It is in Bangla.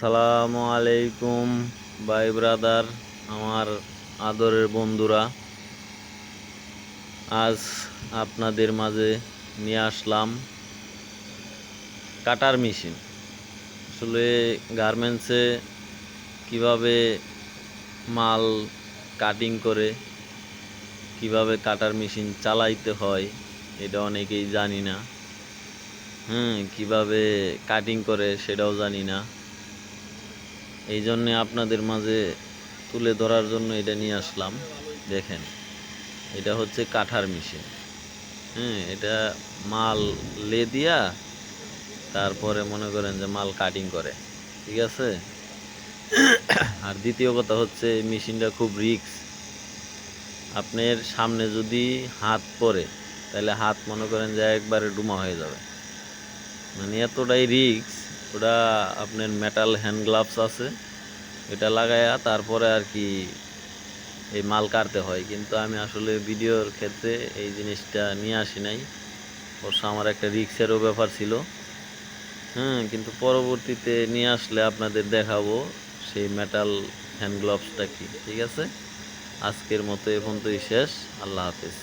আসসালামু আলাইকুম ভাই ব্রাদার, আমার আদরের বন্ধুরা। আজ আপনাদের মাঝে নিয়ে আসলাম কাটার মেশিন। আসলে গার্মেন্টসে কিভাবে মাল কাটিং করে কিভাবে কাটার মেশিন চালাইতে হয় এটা অনেকেই জানি না। কিভাবে কাটিং করে সেটাও জানি না। এই জন্যে আপনাদের মাঝে তুলে ধরার জন্য এটা নিয়ে আসলাম। দেখেন, এটা হচ্ছে কাঠার মেশিন। এটা মাল দিয়া তারপরে মনে করেন যে মাল কাটিং করে, ঠিক আছে। আর দ্বিতীয় কথা হচ্ছে এই মেশিনটা খুব রিস্ক। আপনার সামনে যদি হাত পড়ে তাহলে হাত মনে করেন যে একবারে ডুমা হয়ে যাবে, মানে এতটাই রিস্ক। ওটা আপনার মেটাল হ্যান্ড গ্লাভস আছে, এটা লাগায়া তারপরে আর কি এই মাল কাটতে হয়। কিন্তু আমি আসলে ভিডিওর ক্ষেত্রে এই জিনিসটা নিয়ে আসি নাই, অবশ্য আমার একটা রিক্সেরও ব্যাপার ছিল। কিন্তু পরবর্তীতে নিয়ে আসলে আপনাদের দেখাবো সেই মেটাল হ্যান্ড গ্লাভসটা কি। ঠিক আছে, আজকের মতো এ পর্যন্তই শেষ। আল্লাহ হাফেজ।